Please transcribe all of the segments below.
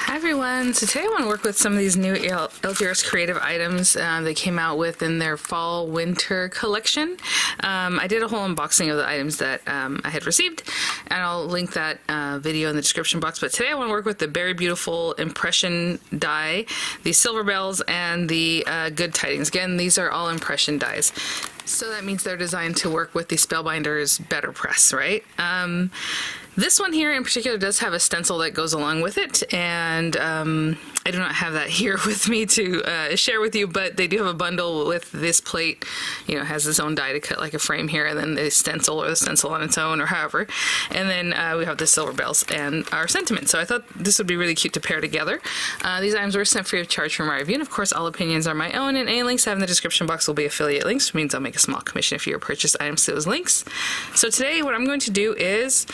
Hi everyone, so today I want to work with some of these new LDRS creative items they came out with in their fall winter collection. I did a whole unboxing of the items that I had received, and I'll link that video in the description box. But today I want to work with the Very Beautiful impression die, the silver bells, and the good tidings. Again, these are all impression dies. So that means they're designed to work with the Spellbinder's better press, right? This one here in particular does have a stencil that goes along with it, and I do not have that here with me to share with you, but they do have a bundle with this plate. You know, it has its own die to cut like a frame here, and then the stencil, or the stencil on its own, or however. And then we have the silver bells and our sentiment. So I thought this would be really cute to pair together. These items were sent free of charge from my review, and of course all opinions are my own, and any links I have in the description box will be affiliate links, which means I'll make a small commission if you purchase items to those links. So today what I'm going to do is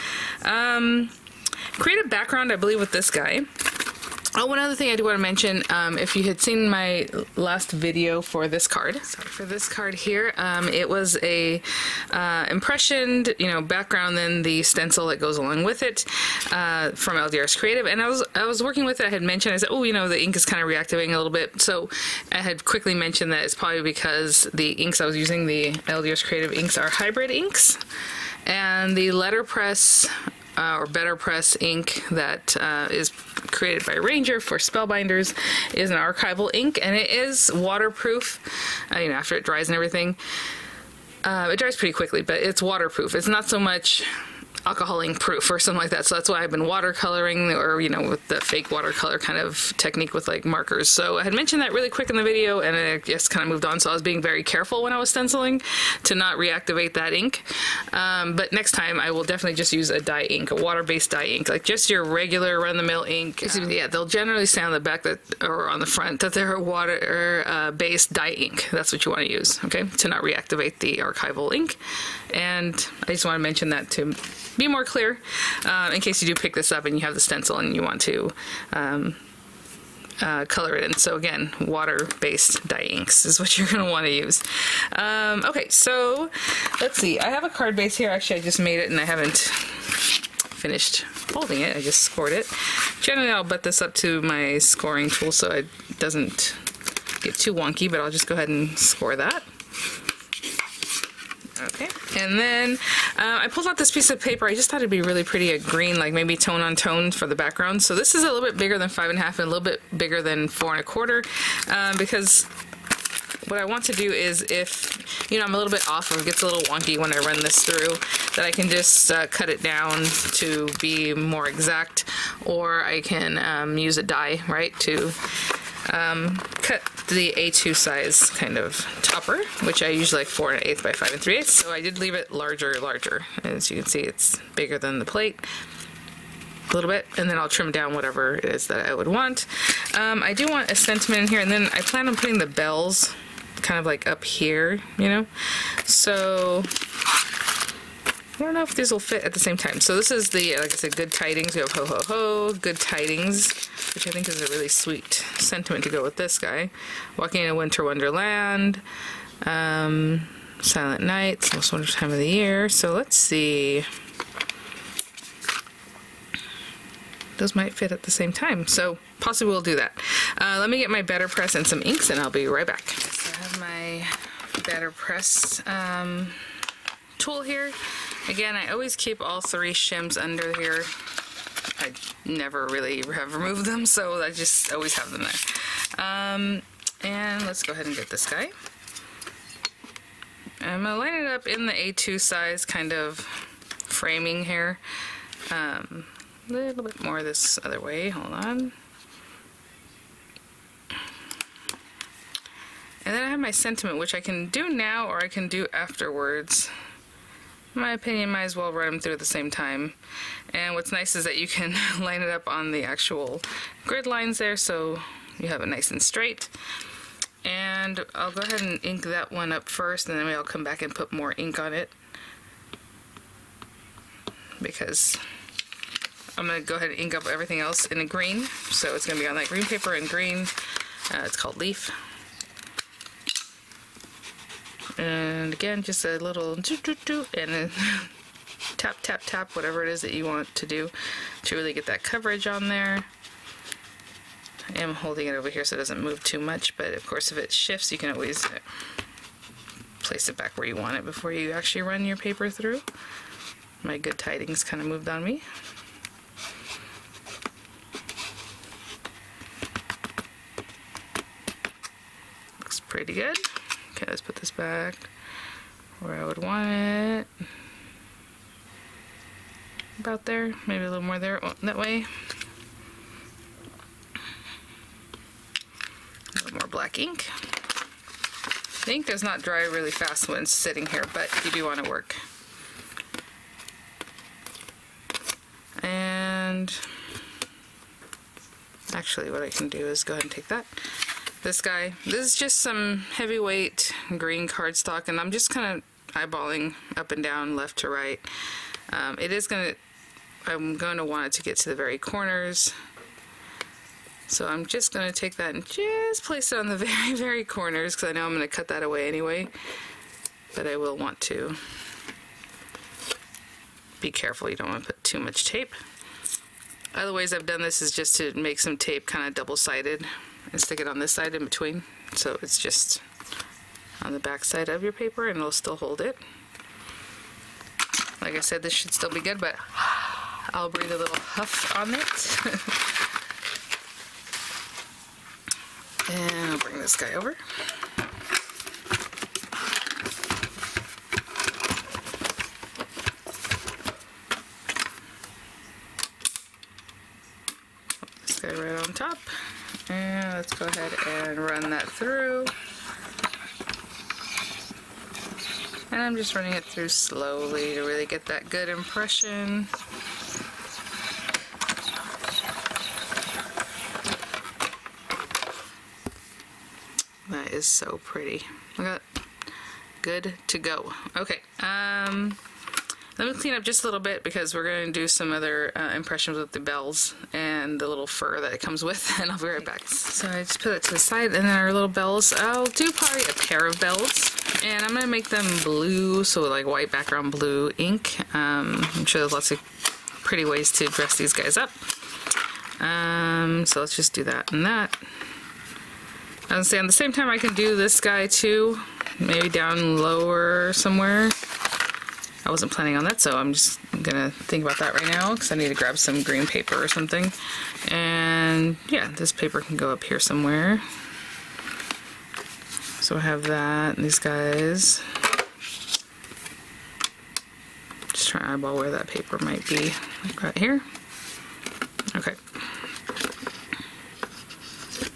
create a background, I believe, with this guy. Oh, one other thing I do want to mention, if you had seen my last video for this card, here, it was a impressioned, background, then the stencil that goes along with it from LDRS Creative. And I was working with it. I had mentioned, I said, oh, the ink is kind of reactivating a little bit. So I had quickly mentioned that it's probably because the inks I was using, the LDRS Creative inks, are hybrid inks, and the letterpress or better press ink that is created by Ranger for Spellbinders is an Archival ink, and it is waterproof. After it dries and everything, it dries pretty quickly, but it's waterproof. It's not so much alcohol ink proof or something like that. So that's why I've been watercoloring, or with the fake watercolor kind of technique with like markers. So I had mentioned that really quick in the video, and I just kind of moved on. So I was being very careful when I was stenciling to not reactivate that ink. But next time I will definitely just use a dye ink, a water-based dye ink, like just your regular run-of-the-mill ink. Yeah, they'll generally say on the back or on the front that they're a water-based dye ink. That's what you want to use, okay, to not reactivate the Archival ink. And I just want to mention that to be more clear, in case you do pick this up and you have the stencil and you want to color it in. So again, water-based dye inks is what you're going to want to use. Okay, so let's see. I have a card base here. Actually, I just made it and I haven't finished folding it. I just scored it. Generally, I'll butt this up to my scoring tool so it doesn't get too wonky, but I'll just go ahead and score that. Okay, and then I pulled out this piece of paper. I just thought it'd be really pretty, a green, like maybe tone on tone for the background. So this is a little bit bigger than 5.5 and a little bit bigger than 4 1/4, because what I want to do is, if I'm a little bit off, or it gets a little wonky when I run this through, that I can just cut it down to be more exact, or I can use a die, right, to cut the A2 size kind of topper, which I usually like 4 1/8 by 5 3/8. So I did leave it larger. As you can see, it's bigger than the plate a little bit, and then I'll trim down whatever it is that I would want. I do want a sentiment in here, and then I plan on putting the bells kind of like up here, so I don't know if these will fit at the same time. So this is the, like I said, good tidings. We have ho ho ho, good tidings, which I think is a really sweet sentiment to go with this guy. Walking in a winter wonderland, silent nights, most wonderful time of the year. So let's see. Those might fit at the same time, so possibly we'll do that. Let me get my better press and some inks, and I'll be right back. So I have my better press tool here. Again, I always keep all 3 shims under here. I never really have removed them, so I just always have them there. And let's go ahead and get this guy. I'm going to line it up in the A2 size kind of framing here. A little bit more this other way. Hold on. And then I have my sentiment, which I can do now or I can do afterwards. In my opinion, might as well run them through at the same time. And what's nice is that you can line it up on the actual grid lines there, so you have it nice and straight. And I'll go ahead and ink that one up first, and then I'll come back and put more ink on it, because I'm going to go ahead and ink up everything else in a green. So it's going to be on that green paper in green. It's called Leaf. And again, just a little doo-doo-doo, and then tap, tap, tap, whatever it is that you want to do to really get that coverage on there. I am holding it over here so it doesn't move too much, but of course if it shifts you can always place it back where you want it before you actually run your paper through. My good tidings kind of moved on me. Looks pretty good. Okay, let's put this back where I would want it. About there, maybe a little more there, that way. A little more black ink. The ink does not dry really fast when it's sitting here, but you do want to work. And actually what I can do is go ahead and take that. This guy, this is just some heavyweight green cardstock, and I'm just kind of eyeballing up and down, left to right. I'm going to want it to get to the very corners. So I'm just going to take that and just place it on the very, very corners, because I know I'm going to cut that away anyway. But I will want to be careful. You don't want to put too much tape. Other ways I've done this is just to make some tape kind of double-sided and stick it on this side in between. So it's just on the back side of your paper and it'll still hold it. Like I said, this should still be good, but I'll breathe a little huff on it. And I'll bring this guy over. Put this guy right on top. And let's go ahead and run that through. And I'm just running it through slowly to really get that good impression. That is so pretty. Look at that. Good to go. Okay, let me clean up just a little bit because we're going to do some other impressions with the bells and the little fur that it comes with, and I'll be right back. So I just put it to the side, and then our little bells, I'll do probably a pair of bells, and I'm going to make them blue, so like white background blue ink. I'm sure there's lots of pretty ways to dress these guys up. So let's just do that and that. I was saying at the same time I can do this guy too, maybe down lower somewhere. I wasn't planning on that, so I'm just gonna think about that right now because I need to grab some green paper or something. And yeah, this paper can go up here somewhere. So I have that and these guys. Just trying to eyeball where that paper might be. Like right here. Okay.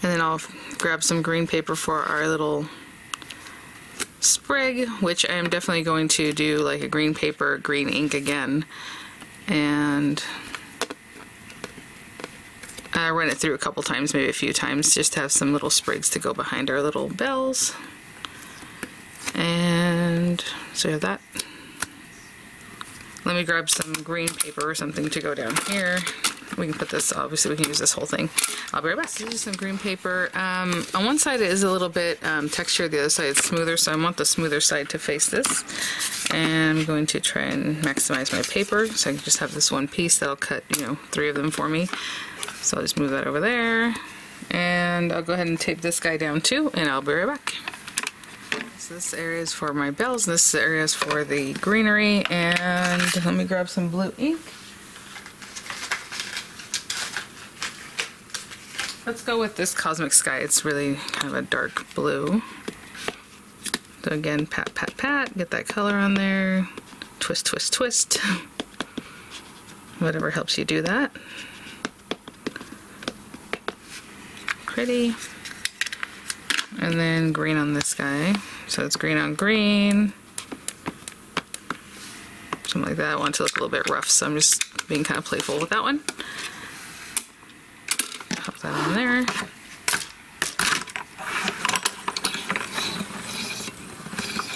And then I'll grab some green paper for our little sprig, which I am definitely going to do like a green paper, green ink again, and I run it through a couple times, maybe a few times, just to have some little sprigs to go behind our little bells. And so you have that. Let me grab some green paper or something to go down here. We can put this, obviously we can use this whole thing. I'll be right back. This is some green paper. On one side it is a little bit textured, the other side is smoother, so I want the smoother side to face this. And I'm going to try and maximize my paper, so I can just have this one piece that'll cut, 3 of them for me. So I'll just move that over there. And I'll go ahead and tape this guy down too, and I'll be right back. So this area is for my bells, and this area is for the greenery, and let me grab some blue ink. Let's go with this Cosmic Sky. It's really kind of a dark blue. So again, pat, pat, pat, get that color on there. Twist, twist, twist. Whatever helps you do that. Pretty. And then green on this guy. So it's green on green. Something like that. I want it to look a little bit rough, so I'm just being kind of playful with that one. Pop that on there.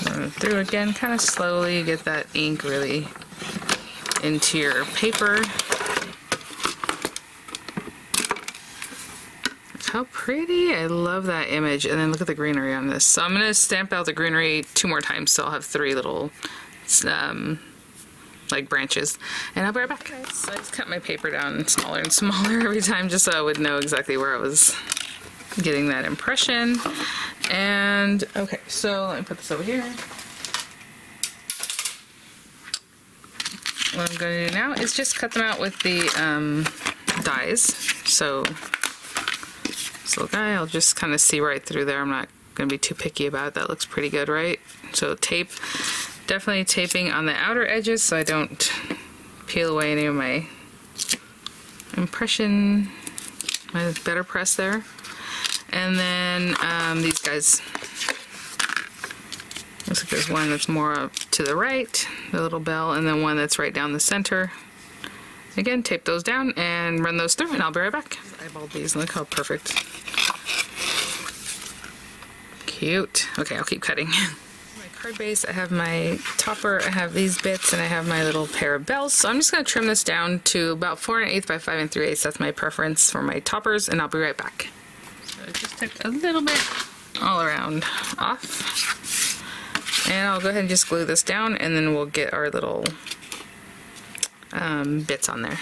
Run it through again, kind of slowly, get that ink really into your paper. How pretty! I love that image. And then look at the greenery on this. So I'm going to stamp out the greenery 2 more times, so I'll have 3 little like like branches. And I'll be right back. Okay, so I just cut my paper down smaller and smaller every time just so I would know exactly where I was getting that impression. And okay, so let me put this over here. What I'm going to do now is just cut them out with the dies. So this little guy, I'll just kind of see right through there. I'm not going to be too picky about it. That looks pretty good, right? So tape, definitely taping on the outer edges so I don't peel away any of my impression, my better press there. And then these guys, looks like there's one that's more up to the right, the little bell, and then one that's right down the center. Again, tape those down and run those through, and I'll be right back. I eyeballed these, look how perfect. Cute. Okay, I'll keep cutting. My card base, I have my topper, I have these bits, and I have my little pair of bells. So I'm just going to trim this down to about 4 1/8 by 5 3/8. That's my preference for my toppers, and I'll be right back. So I just took a little bit all around off. And I'll go ahead and just glue this down, and then we'll get our little bits on there.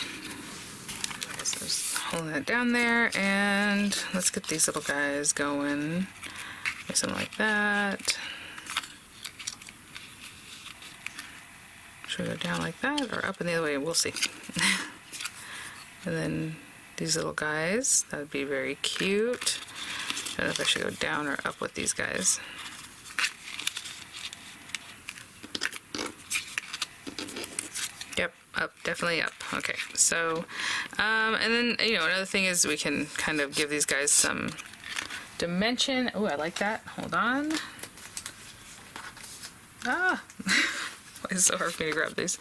So just hold that down there, and let's get these little guys going. Something like that. Should we go down like that, or up and the other way? We'll see. And then these little guys, that would be very cute. I don't know if I should go down or up with these guys. Yep, up, definitely up. Okay, so, and then, you know, another thing is we can kind of give these guys some dimension. Oh, I like that. Hold on. Ah! It's so hard for me to grab these.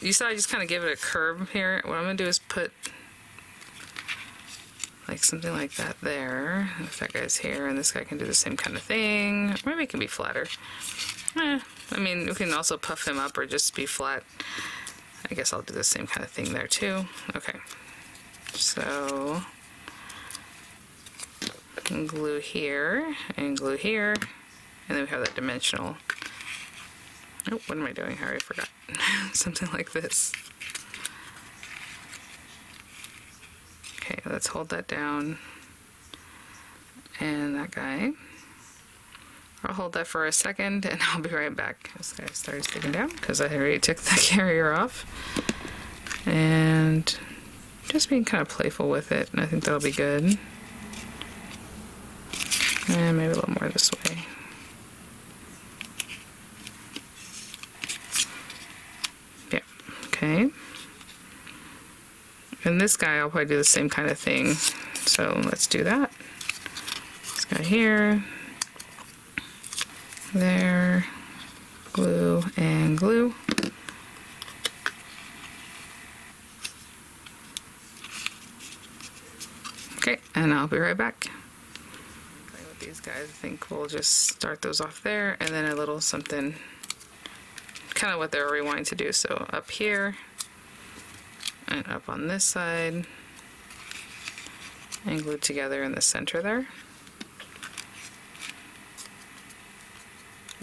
You saw I just kind of give it a curve here. What I'm going to do is put like something like that there. If that guy's here, and this guy can do the same kind of thing. Maybe it can be flatter. I mean, we can also puff him up or just be flat. I guess I'll do the same kind of thing there too. Okay. So, and glue here, and glue here, and then we have that dimensional. Oh, what am I doing? I already forgot. Something like this. Okay, let's hold that down. And that guy. I'll hold that for a second, and I'll be right back. This guy started sticking down because I already took the carrier off. And just being kind of playful with it, and I think that'll be good. And maybe a little more this way. Yeah, okay. And this guy, I'll probably do the same kind of thing. So let's do that. This guy here. There, glue and glue. Okay, and I'll be right back. With these guys, I think we'll just start those off there, and then a little something, kind of what they're already wanting to do. So up here, and up on this side, and glued together in the center there.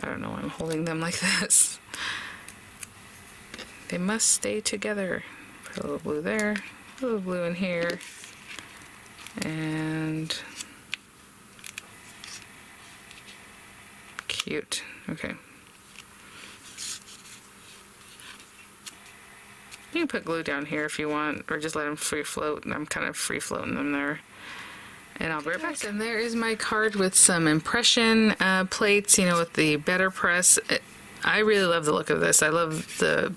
I don't know why I'm holding them like this. They must stay together. Put a little blue there, a little blue in here, and cute. Okay. You can put glue down here if you want, or just let them free float, and I'm kind of free floating them there. And I'll be right back. And there is my card with some impression plates, you know, with the better press. I really love the look of this. I love the,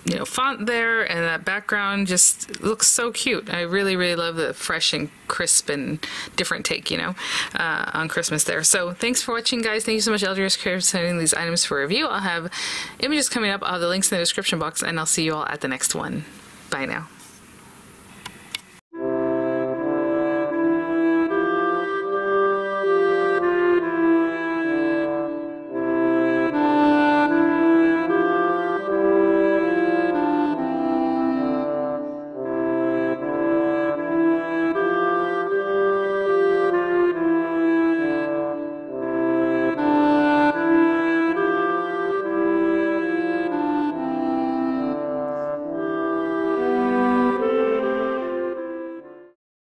you know, font there, and that background just looks so cute. I really, really love the fresh and crisp and different take, you know, on Christmas there. So thanks for watching, guys. Thank you so much, LDRS, for sending these items for review. I'll have images coming up. I'll have the links in the description box, and I'll see you all at the next one. Bye now.